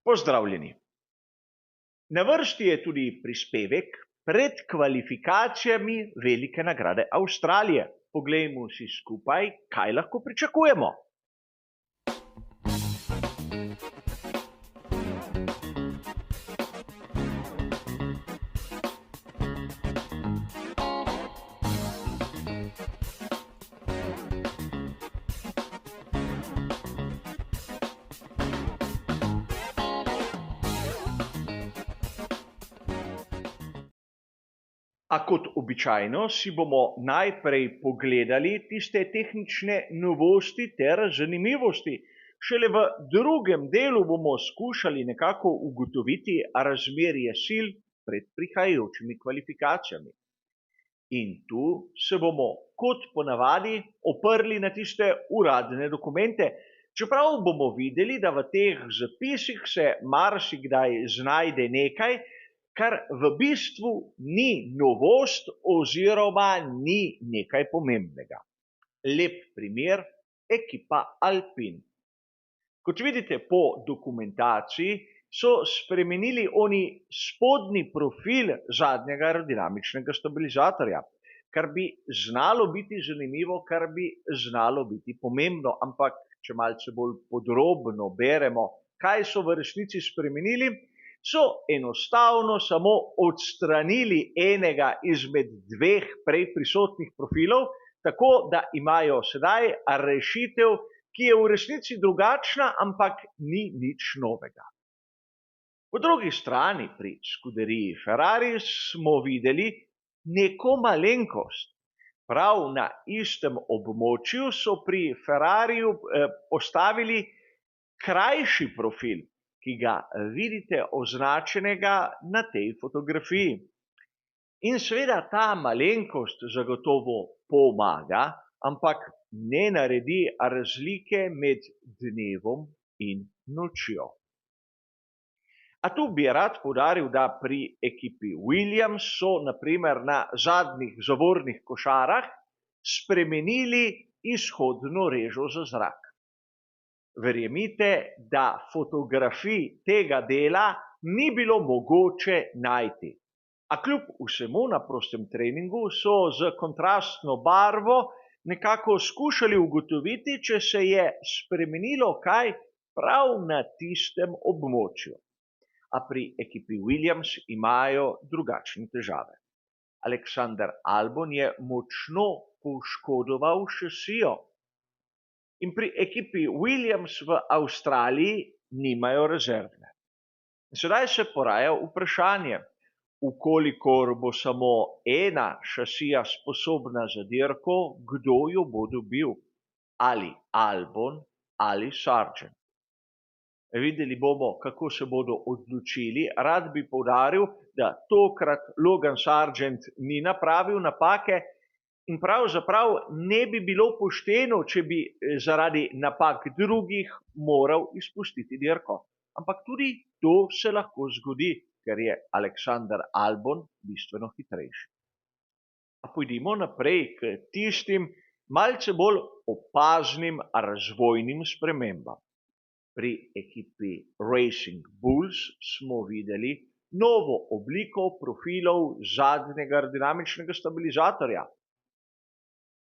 Pozdravljeni. Na vrsti je tudi prispevek pred kvalifikacijami velike nagrade Avstralije. Poglejmo si skupaj, kaj lahko pričakujemo. A kot običajno si bomo najprej pogledali tiste tehnične novosti ter zanimivosti. Šele v drugem delu bomo skušali nekako ugotoviti razmerje sil pred prihajajočimi kvalifikacijami. In tu se bomo kot ponavadi oprli na tiste uradne dokumente, čeprav bomo videli, da v teh zapisih se marsikdaj znajde nekaj, kar v bistvu ni novost oziroma ni nekaj pomembnega. Lep primer, ekipa Alpine. Kot vidite po dokumentaciji, so spremenili oni spodnji profil zadnjega aerodinamičnega stabilizatorja, kar bi znalo biti zanimivo, kar bi znalo biti pomembno, ampak če malce bolj podrobno beremo, kaj so v resnici spremenili, so enostavno samo odstranili enega izmed dveh prej prisotnih profilov, tako da imajo sedaj rešitev, ki je v resnici drugačna, ampak ni nič novega. Po drugi strani pri skuderiji Ferrari smo videli neko malenkost. Prav na istem območju so pri Ferrariju postavili krajši profil, ki ga vidite označenega na tej fotografiji. In seveda ta malenkost zagotovo pomaga, ampak ne naredi razlike med dnevom in nočjo. A tu bi rad poudaril, da pri ekipi Williams so na primer na zadnjih zavornih košarah spremenili izhodno režo za zrak. Verjemite, da fotografij tega dela ni bilo mogoče najti. A kljub vsemu na prostem treningu so z kontrastno barvo nekako skušali ugotoviti, če se je spremenilo kaj prav na tistem območju. A pri ekipi Williams imajo drugačne težave. Alexander Albon je močno poškodoval šasijo. In pri ekipi Williams v Avstraliji nimajo rezervne. Sedaj se poraja vprašanje, ukolikor bo samo ena šasija sposobna za dirko, kdo jo bo dobil? Ali Albon ali Sargent. Videli bomo, kako se bodo odločili. Rad bi poudaril, da tokrat Logan Sargent ni napravil napake, in pravzaprav ne bi bilo pošteno, če bi zaradi napak drugih moral izpustiti dirko. Ampak tudi to se lahko zgodi, ker je Alexander Albon bistveno hitrejši. A pojdimo naprej k tistim malce bolj opaznim razvojnim spremembam. Pri ekipi Racing Bulls smo videli novo obliko profilov zadnjega aerodinamičnega stabilizatorja.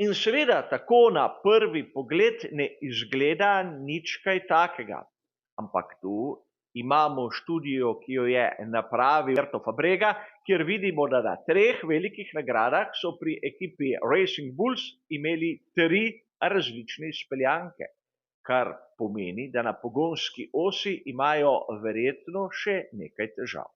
In seveda tako na prvi pogled ne izgleda nič kaj takega. Ampak tu imamo študijo, ki jo je napravil Roberto Fabrega, kjer vidimo, da na 3 velikih nagradah so pri ekipi Racing Bulls imeli 3 različne izpeljanke, kar pomeni, da na pogonski osi imajo verjetno še nekaj težav.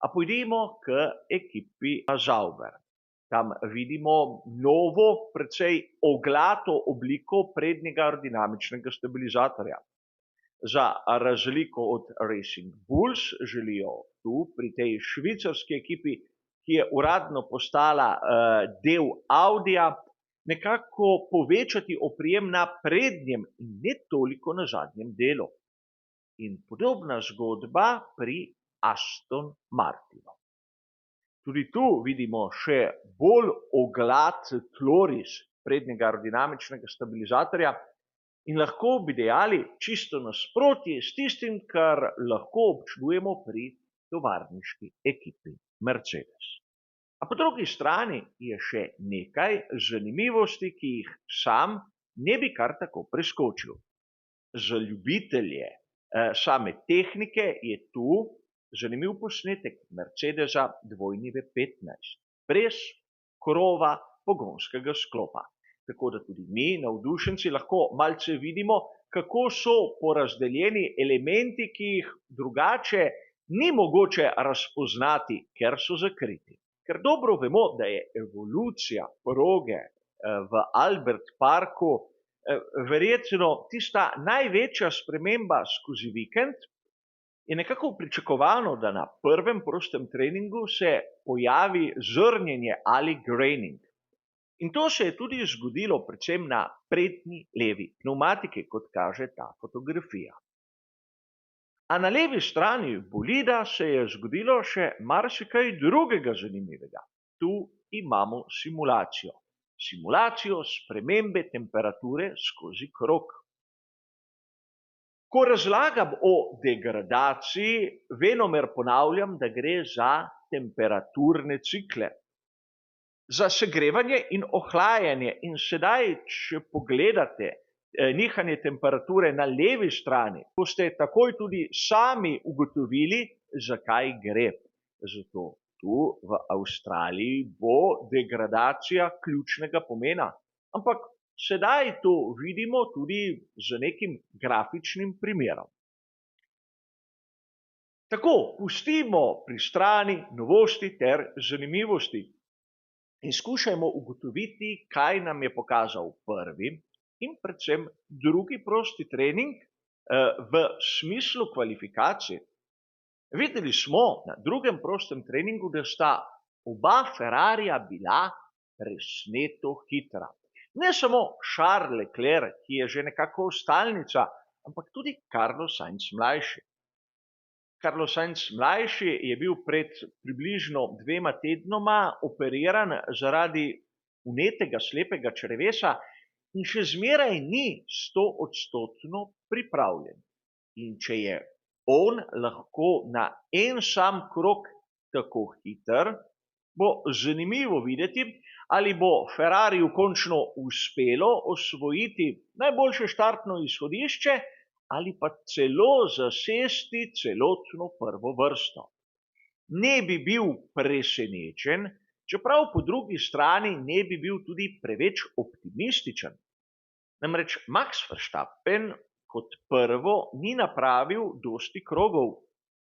A pojdimo k ekipi Sauber. Tam vidimo novo, precej oglato obliko prednjega aerodinamičnega stabilizatorja. Za razliko od Racing Bulls želijo tu pri tej švicarski ekipi, ki je uradno postala del Audija, nekako povečati oprijem na prednjem in ne toliko na zadnjem delu. In podobna zgodba pri Aston Martinu. Tudi tu vidimo še bolj oglat tloris prednjega aerodinamičnega stabilizatorja In lahko bi dejali čisto nasprotje s tistim, kar lahko občudujemo pri tovarniški ekipi Mercedes. A po drugi strani je še nekaj zanimivosti, ki jih sam ne bi kar tako preskočil. Za ljubitelje same tehnike je tu zanimiv posnetek Mercedesa 2V15, brez krova pogonskega sklopa. Tako da tudi mi, navdušenci, lahko malce vidimo, kako so porazdeljeni elementi, ki jih drugače ni mogoče razpoznati, ker so zakriti. Ker dobro vemo, da je evolucija proge v Albert Parku verjetno tista največja sprememba skozi vikend, je nekako pričakovano, da na prvem prostem treningu se pojavi zrnjenje ali graining. In to se je tudi zgodilo predvsem na prednji levi pnevmatiki, kot kaže ta fotografija. A na levi strani bolida se je zgodilo še marsikaj drugega zanimivega. Tu imamo simulacijo. Simulacijo spremembe temperature skozi krog. Ko razlagam o degradaciji, venomer ponavljam, da gre za temperaturne cikle. Za segrevanje in ohlajanje. In sedaj, če pogledate nihanje temperature na levi strani, boste takoj tudi sami ugotovili, zakaj gre. Zato tu v Avstraliji bo degradacija ključnega pomena. Ampak sedaj to vidimo tudi z nekim grafičnim primerom. Tako, pustimo pri strani novosti ter zanimivosti. In skušajmo ugotoviti, kaj nam je pokazal prvi in predvsem drugi prosti trening v smislu kvalifikacije. Videli smo na drugem prostem treningu, da sta oba Ferrarija bila presneto hitra. Ne samo Charles Leclerc, ki je že nekako stalnica, ampak tudi Carlos Sainz mlajši. Carlos Sainz mlajši je bil pred približno 2 tednoma operiran zaradi vnetega slepega črevesa in še zmeraj ni 100% pripravljen. In če je on lahko na en sam krog tako hiter, bo zanimivo videti, ali bo Ferrariju končno uspelo osvojiti najboljše štartno izhodišče ali pa celo zasesti celotno prvo vrsto. Ne bi bil presenečen, čeprav po drugi strani ne bi bil tudi preveč optimističen. Namreč Max Verstappen kot prvo ni napravil dosti krogov.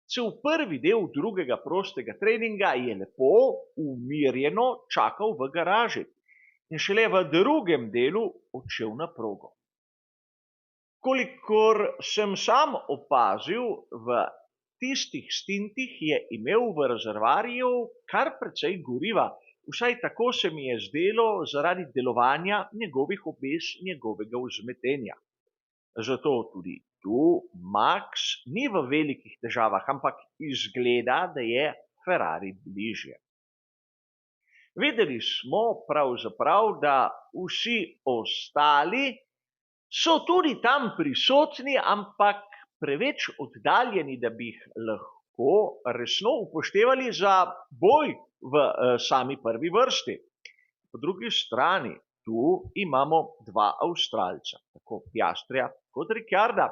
Cel prvi del drugega prostega treninga je lepo, umirjeno čakal v garaži in šele v drugem delu odšel na progo. Kolikor sem sam opazil, v tistih stintih je imel v rezervoarju kar precej goriva, vsaj tako se mi je zdelo zaradi delovanja njegovih obes, njegovega vzmetenja. Zato tudi tu Max ni v velikih težavah, ampak izgleda, da je Ferrari bližje. Videli smo pravzaprav, da vsi ostali so tudi tam prisotni, ampak preveč oddaljeni, da bi jih lahko resno upoštevali za boj v sami prvi vrsti. Po drugi strani tu imamo dva Avstralca, tako Piastrija kot Ricciarda,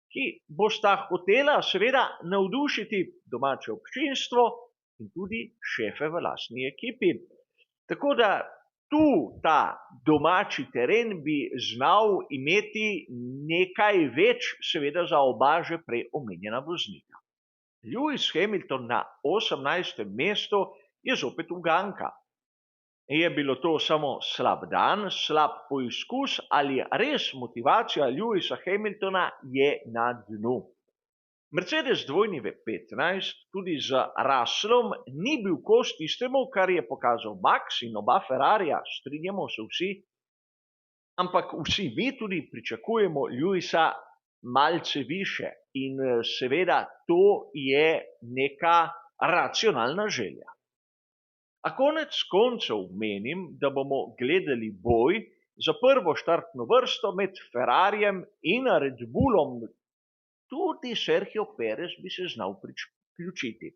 ki bosta hotela seveda navdušiti domače občinstvo in tudi šefe v lastni ekipi. Tako da tu ta domači teren bi znal imeti nekaj več, seveda za oba že prej omenjena voznika. Lewis Hamilton na 18. mestu je zopet uganka. Je bilo to samo slab dan, slab poizkus ali res motivacija Lewisa Hamiltona je na dnu? Mercedes 2V15 tudi z Russellom ni bil kos tistemu, kar je pokazal Max in oba Ferrarija, strinjamo se vsi, ampak vsi mi tudi pričakujemo Lewisa malce više in seveda to je neka racionalna želja. A konec koncev menim, da bomo gledali boj za prvo štartno vrsto med Ferrarijem in Red Bullom. Tudi Sergio Perez bi se znal priključiti.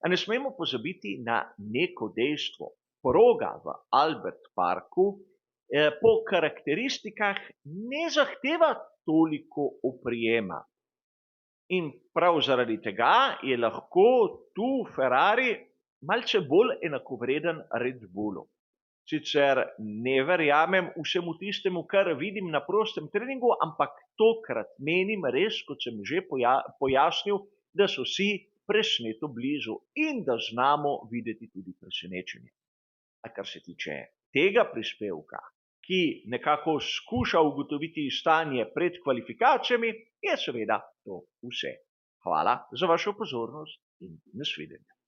A ne smemo pozabiti na neko dejstvo. Proga v Albert Parku po karakteristikah ne zahteva toliko oprijema. In prav zaradi tega je lahko tu Ferrari malce bolj enakovreden Red Bullu. Sicer ne verjamem vsemu tistemu, kar vidim na prostem treningu, ampak tokrat menim res, kot sem že pojasnil, da so vsi presneto blizu in da znamo videti tudi presenečenje. A kar se tiče tega prispevka, ki nekako skuša ugotoviti stanje pred kvalifikacijami, je seveda to vse. Hvala za vašo pozornost in nasvidenje.